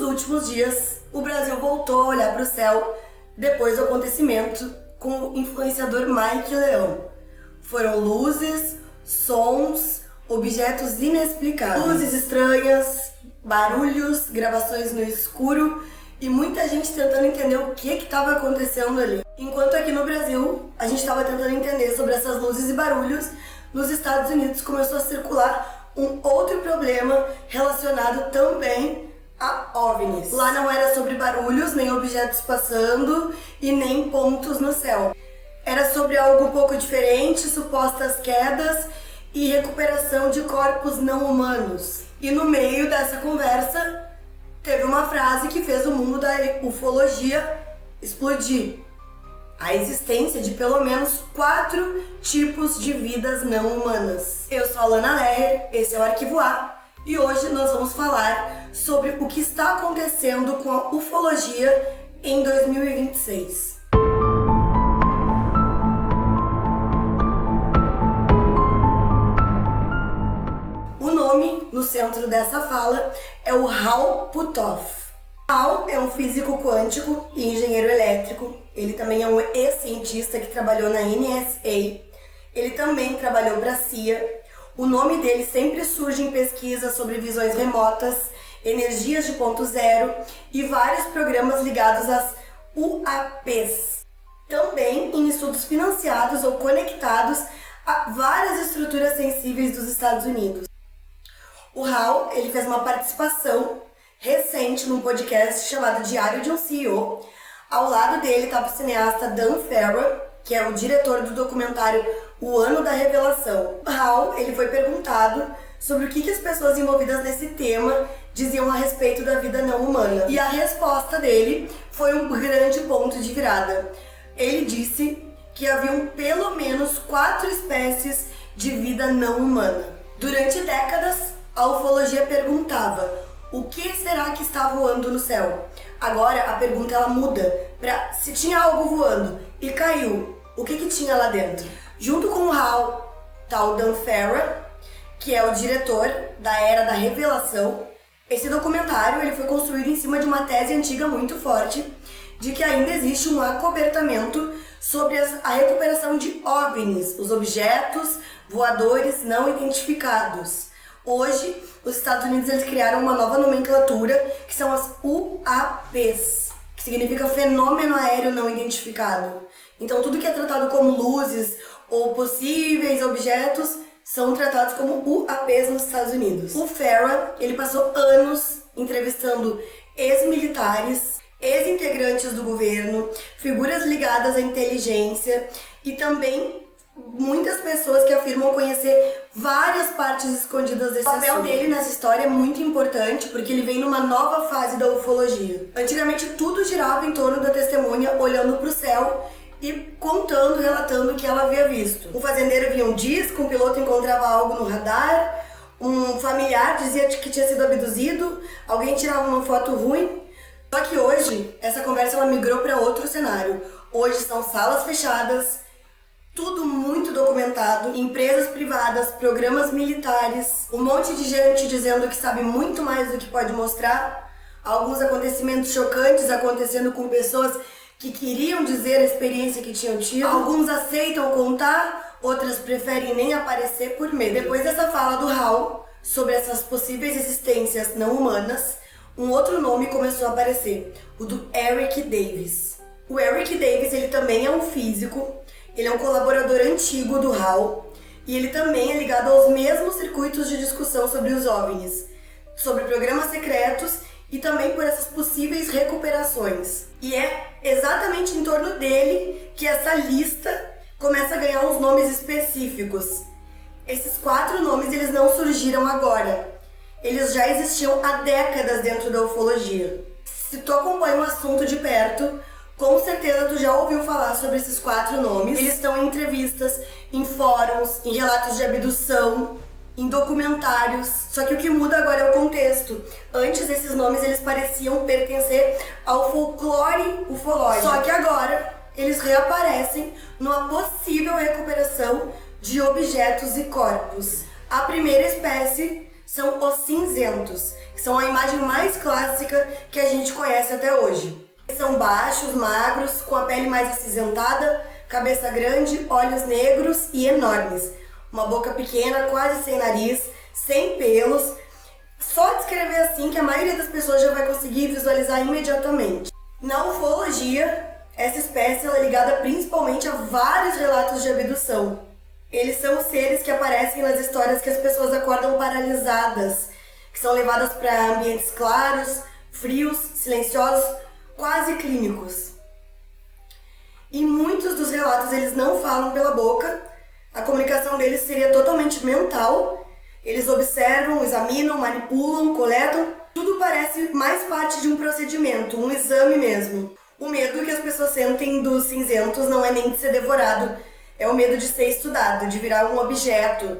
últimos dias, o Brasil voltou a olhar para o céu depois do acontecimento com o influenciador Mike Leão. Foram luzes, sons, objetos inexplicáveis, luzes estranhas, barulhos, gravações no escuro e muita gente tentando entender o que estava acontecendo ali. Enquanto aqui no Brasil, a gente estava tentando entender sobre essas luzes e barulhos, nos Estados Unidos começou a circular um outro problema relacionado também a OVNIs. Lá não era sobre barulhos, nem objetos passando e nem pontos no céu. Era sobre algo um pouco diferente, supostas quedas e recuperação de corpos não humanos. E no meio dessa conversa, teve uma frase que fez o mundo da ufologia explodir. A existência de pelo menos 4 tipos de vidas não humanas. Eu sou a Lana Leher, esse é o Arquivo A, e hoje nós vamos falar sobre o que está acontecendo com a ufologia em 2026. O nome no centro dessa fala é o Hal Puthoff. Hal é um físico quântico e engenheiro elétrico. Ele também é um ex-cientista que trabalhou na NSA. Ele também trabalhou para a CIA. O nome dele sempre surge em pesquisas sobre visões remotas, energias de ponto zero e vários programas ligados às UAPs. Também em estudos financiados ou conectados a várias estruturas sensíveis dos Estados Unidos. O Hal, ele fez uma participação recente num podcast chamado Diário de um CEO. Ao lado dele estava o cineasta Dan Farrell, que é o diretor do documentário O Ano da Revelação. O Hal, ele foi perguntado sobre o que as pessoas envolvidas nesse tema diziam a respeito da vida não humana. E a resposta dele foi um grande ponto de virada. Ele disse que haviam pelo menos 4 espécies de vida não humana. Durante décadas, a ufologia perguntava: o que será que está voando no céu? Agora a pergunta ela muda para: se tinha algo voando e caiu, o que tinha lá dentro? Junto com o Hal, tá o Dan Farrell, que é o diretor da Era da Revelação. Esse documentário ele foi construído em cima de uma tese antiga muito forte de que ainda existe um acobertamento sobre a recuperação de OVNIs, os objetos voadores não identificados. Hoje, os Estados Unidos eles criaram uma nova nomenclatura, que são as UAPs, que significa Fenômeno Aéreo Não Identificado. Então, tudo que é tratado como luzes ou possíveis objetos são tratados como UAPs nos Estados Unidos. O Farrell, ele passou anos entrevistando ex-militares, ex-integrantes do governo, figuras ligadas à inteligência e também muitas pessoas que afirmam conhecer várias partes escondidas desse assunto. O papel dele nessa história é muito importante porque ele vem numa nova fase da ufologia. Antigamente tudo girava em torno da testemunha olhando para o céu e contando, relatando o que ela havia visto. O fazendeiro via um disco, um piloto encontrava algo no radar, um familiar dizia que tinha sido abduzido, alguém tirava uma foto ruim. Só que hoje, essa conversa ela migrou para outro cenário. Hoje são salas fechadas, tudo muito documentado, empresas privadas, programas militares, um monte de gente dizendo que sabe muito mais do que pode mostrar, alguns acontecimentos chocantes acontecendo com pessoas que queriam dizer a experiência que tinham tido, alguns aceitam contar, outras preferem nem aparecer por medo. Depois dessa fala do Hal sobre essas possíveis existências não humanas, um outro nome começou a aparecer, o do Eric Davis. O Eric Davis ele também é um físico. Ele é um colaborador antigo do Hal e ele também é ligado aos mesmos circuitos de discussão sobre os OVNIs, sobre programas secretos e também por essas possíveis recuperações. E é exatamente em torno dele que essa lista começa a ganhar uns nomes específicos. Esses 4 nomes eles não surgiram agora, eles já existiam há décadas dentro da ufologia. Se tu acompanha o assunto de perto, com certeza tu já ouviu falar sobre esses 4 nomes. Eles estão em entrevistas, em fóruns, em relatos de abdução, em documentários. Só que o que muda agora é o contexto. Antes esses nomes eles pareciam pertencer ao folclore ufológico. Só que agora eles reaparecem numa possível recuperação de objetos e corpos. A primeira espécie são os cinzentos, que são a imagem mais clássica que a gente conhece até hoje. Eles são baixos, magros, com a pele mais acinzentada, cabeça grande, olhos negros e enormes, uma boca pequena, quase sem nariz, sem pelos. Só descrever assim que a maioria das pessoas já vai conseguir visualizar imediatamente. Na ufologia, essa espécie é ligada principalmente a vários relatos de abdução. Eles são seres que aparecem nas histórias que as pessoas acordam paralisadas, que são levadas para ambientes claros, frios, silenciosos, quase clínicos. E muitos dos relatos eles não falam pela boca, a comunicação deles seria totalmente mental. Eles observam, examinam, manipulam, coletam. Tudo parece mais parte de um procedimento, um exame mesmo. O medo que as pessoas sentem dos cinzentos não é nem de ser devorado, é o medo de ser estudado, de virar um objeto,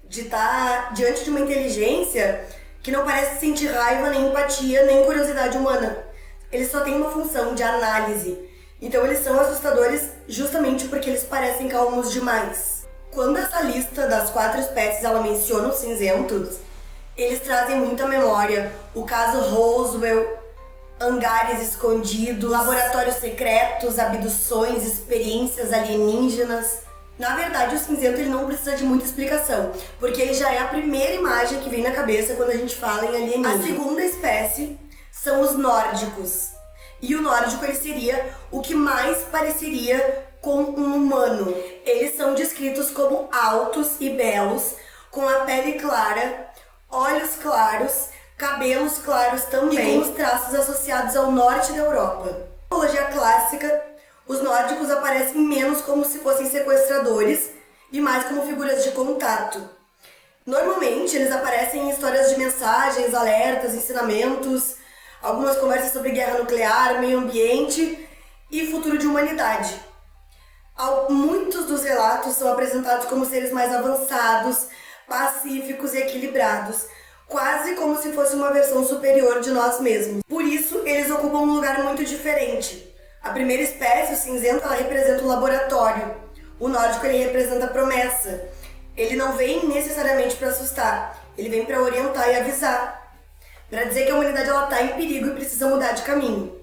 de estar diante de uma inteligência que não parece sentir raiva, nem empatia, nem curiosidade humana. Eles só têm uma função de análise. Então eles são assustadores justamente porque eles parecem calmos demais. Quando essa lista das 4 espécies ela menciona os cinzentos, eles trazem muita memória. O caso Roswell, hangares escondidos, laboratórios secretos, abduções, experiências alienígenas. Na verdade, o cinzento ele não precisa de muita explicação, porque ele já é a primeira imagem que vem na cabeça quando a gente fala em alienígena. A segunda espécie são os nórdicos. E o nórdico ele seria o que mais pareceria com um humano. Eles são descritos como altos e belos, com a pele clara, olhos claros, cabelos claros também, e com os traços associados ao norte da Europa. Na mitologia clássica, os nórdicos aparecem menos como se fossem sequestradores e mais como figuras de contato. Normalmente, eles aparecem em histórias de mensagens, alertas, ensinamentos, algumas conversas sobre guerra nuclear, meio ambiente e futuro de humanidade. Muitos dos relatos são apresentados como seres mais avançados, pacíficos e equilibrados, quase como se fosse uma versão superior de nós mesmos. Por isso, eles ocupam um lugar muito diferente. A primeira espécie, o cinzento, ela representa o laboratório. O nórdico, ele representa a promessa. Ele não vem necessariamente para assustar, ele vem para orientar e avisar, para dizer que a humanidade está em perigo e precisa mudar de caminho.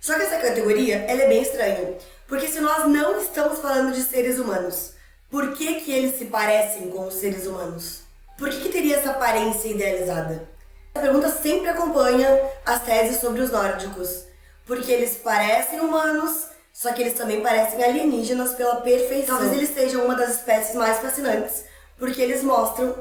Só que essa categoria ela é bem estranha, porque se nós não estamos falando de seres humanos, por que eles se parecem com os seres humanos? Por que teria essa aparência idealizada? Essa pergunta sempre acompanha as teses sobre os nórdicos, porque eles parecem humanos, só que eles também parecem alienígenas pela perfeição. Talvez eles sejam uma das espécies mais fascinantes, porque eles mostram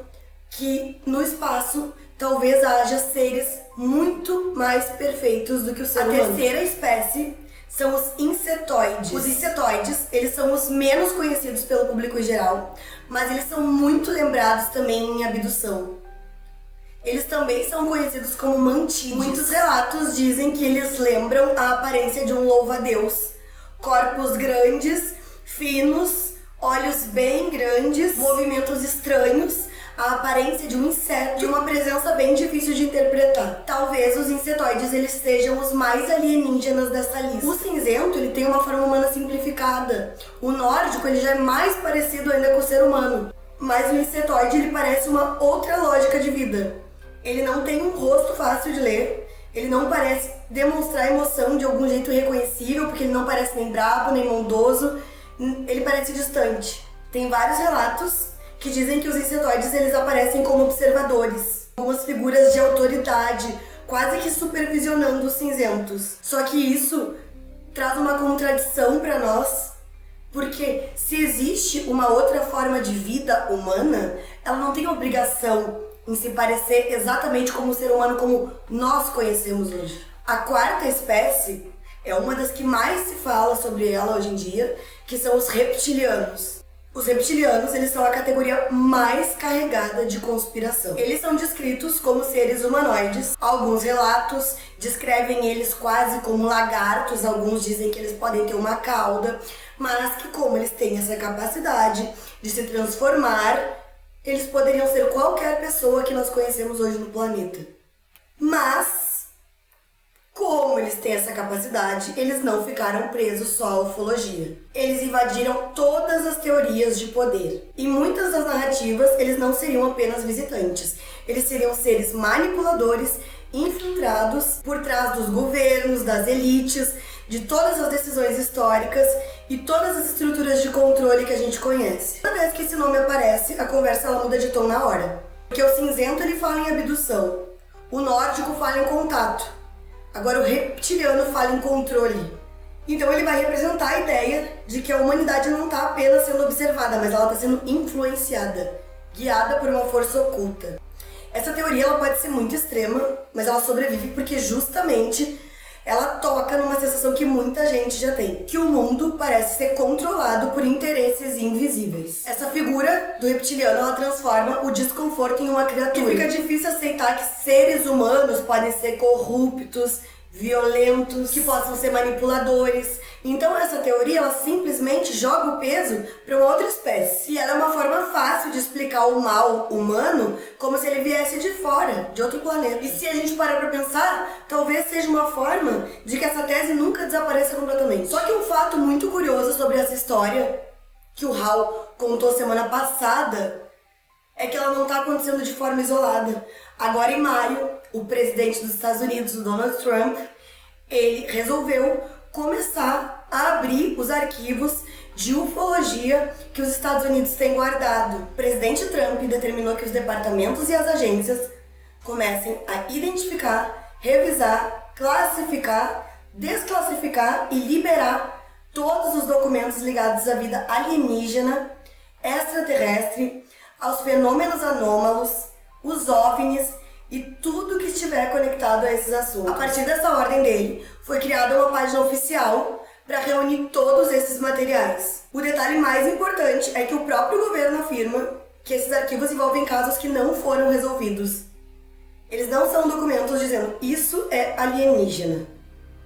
que no espaço talvez haja seres muito mais perfeitos do que o ser humano. A terceira espécie são os insetoides. Os insetoides, eles são os menos conhecidos pelo público em geral, mas eles são muito lembrados também em abdução. Eles também são conhecidos como mantídeos. Muitos relatos dizem que eles lembram a aparência de um louva-a-Deus. Corpos grandes, finos, olhos bem grandes, movimentos estranhos, a aparência de um inseto e uma presença bem difícil de interpretar. Talvez os insetoides eles sejam os mais alienígenas dessa lista. O cinzento ele tem uma forma humana simplificada. O nórdico ele já é mais parecido ainda com o ser humano. Mas o insetoide ele parece uma outra lógica de vida. Ele não tem um rosto fácil de ler. Ele não parece demonstrar emoção de algum jeito reconhecível, porque ele não parece nem bravo, nem bondoso. Ele parece distante. Tem vários relatos que dizem que os insetoides eles aparecem como observadores, algumas figuras de autoridade, quase que supervisionando os cinzentos. Só que isso traz uma contradição para nós, porque se existe uma outra forma de vida humana, ela não tem obrigação em se parecer exatamente como o ser humano como nós conhecemos hoje. A quarta espécie é uma das que mais se fala sobre ela hoje em dia, que são os reptilianos. Os reptilianos, eles são a categoria mais carregada de conspiração. Eles são descritos como seres humanoides. Alguns relatos descrevem eles quase como lagartos, alguns dizem que eles podem ter uma cauda, mas que como eles têm essa capacidade de se transformar, eles poderiam ser qualquer pessoa que nós conhecemos hoje no planeta. Mas como eles têm essa capacidade, eles não ficaram presos só à ufologia. Eles invadiram todas as teorias de poder. Em muitas das narrativas, eles não seriam apenas visitantes. Eles seriam seres manipuladores infiltrados por trás dos governos, das elites, de todas as decisões históricas e todas as estruturas de controle que a gente conhece. Toda vez que esse nome aparece, a conversa ela muda de tom na hora. Porque o cinzento ele fala em abdução, o nórdico fala em contato, agora o reptiliano fala em controle. Então ele vai representar a ideia de que a humanidade não está apenas sendo observada, mas ela está sendo influenciada, guiada por uma força oculta. Essa teoria ela pode ser muito extrema, mas ela sobrevive porque justamente ela toca numa sensação que muita gente já tem, que o mundo parece ser controlado por interesses invisíveis. Essa figura do reptiliano, ela transforma o desconforto em uma criatura. E fica difícil aceitar que seres humanos podem ser corruptos, violentos, que possam ser manipuladores. Então essa teoria, ela simplesmente joga o peso para uma outra espécie. E ela é uma forma fácil de explicar o mal humano como se ele viesse de fora, de outro planeta. E se a gente parar para pensar, talvez seja uma forma de que essa tese nunca desapareça completamente. Só que um fato muito curioso sobre essa história, que o Hal contou semana passada, é que ela não está acontecendo de forma isolada. Agora em maio, o presidente dos Estados Unidos, o Donald Trump, ele resolveu começar a abrir os arquivos de ufologia que os Estados Unidos têm guardado. O presidente Trump determinou que os departamentos e as agências comecem a identificar, revisar, classificar, desclassificar e liberar todos os documentos ligados à vida alienígena, extraterrestre, aos fenômenos anômalos, os OVNIs e tudo que estiver conectado a esses assuntos. A partir dessa ordem dele, foi criada uma página oficial para reunir todos esses materiais. O detalhe mais importante é que o próprio governo afirma que esses arquivos envolvem casos que não foram resolvidos. Eles não são documentos dizendo isso é alienígena.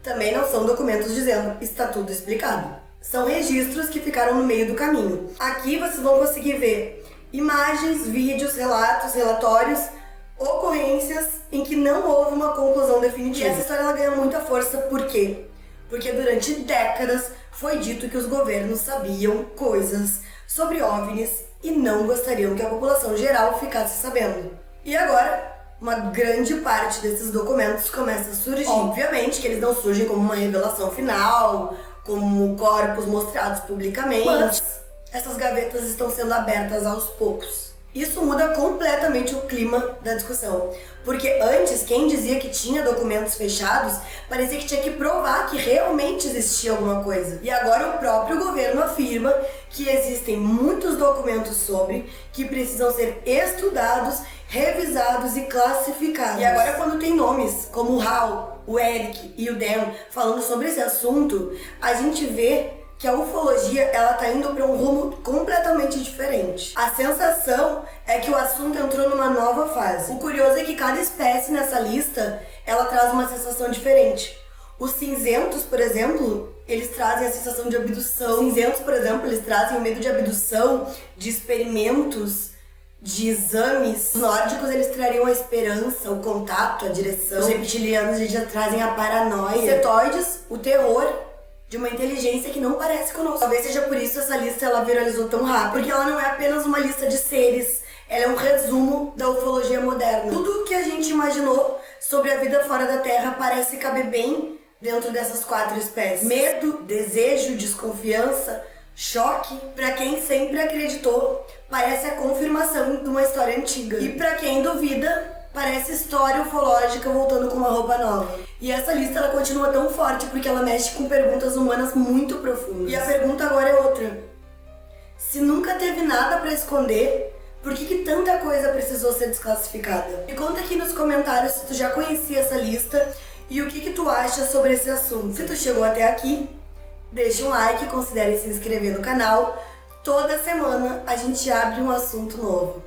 Também não são documentos dizendo está tudo explicado. São registros que ficaram no meio do caminho. Aqui vocês vão conseguir ver imagens, vídeos, relatos, relatórios, ocorrências em que não houve uma conclusão definitiva. E essa história ela ganha muita força, por quê? Porque durante décadas foi dito que os governos sabiam coisas sobre OVNIs e não gostariam que a população geral ficasse sabendo. E agora, uma grande parte desses documentos começa a surgir. Obviamente que eles não surgem como uma revelação final, como corpos mostrados publicamente, mas essas gavetas estão sendo abertas aos poucos. Isso muda completamente o clima da discussão, porque antes quem dizia que tinha documentos fechados parecia que tinha que provar que realmente existia alguma coisa. E agora o próprio governo afirma que existem muitos documentos sobre, que precisam ser estudados, revisados e classificados. E agora quando tem nomes como o Hal, o Eric e o Dan falando sobre esse assunto, a gente vê que a ufologia ela tá indo para um rumo completamente diferente. A sensação é que o assunto entrou numa nova fase. O curioso é que cada espécie nessa lista ela traz uma sensação diferente. Os cinzentos, por exemplo, eles trazem a sensação de abdução. Os cinzentos, por exemplo, eles trazem o medo de abdução, de experimentos, de exames. Os nórdicos eles trariam a esperança, o contato, a direção. Os reptilianos eles já trazem a paranoia. Os setoides, o terror de uma inteligência que não parece conosco. Talvez seja por isso essa lista ela viralizou tão rápido, porque ela não é apenas uma lista de seres, ela é um resumo da ufologia moderna. Tudo o que a gente imaginou sobre a vida fora da Terra parece caber bem dentro dessas 4 espécies. Medo, desejo, desconfiança, choque. Pra quem sempre acreditou, parece a confirmação de uma história antiga. E pra quem duvida, parece história ufológica voltando com uma roupa nova. E essa lista ela continua tão forte porque ela mexe com perguntas humanas muito profundas. E a pergunta agora é outra. Se nunca teve nada pra esconder, por que tanta coisa precisou ser desclassificada? Me conta aqui nos comentários se tu já conhecia essa lista e o que tu acha sobre esse assunto. Se tu chegou até aqui, deixa um like e considere se inscrever no canal. Toda semana a gente abre um assunto novo.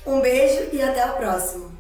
Um beijo e até a próxima!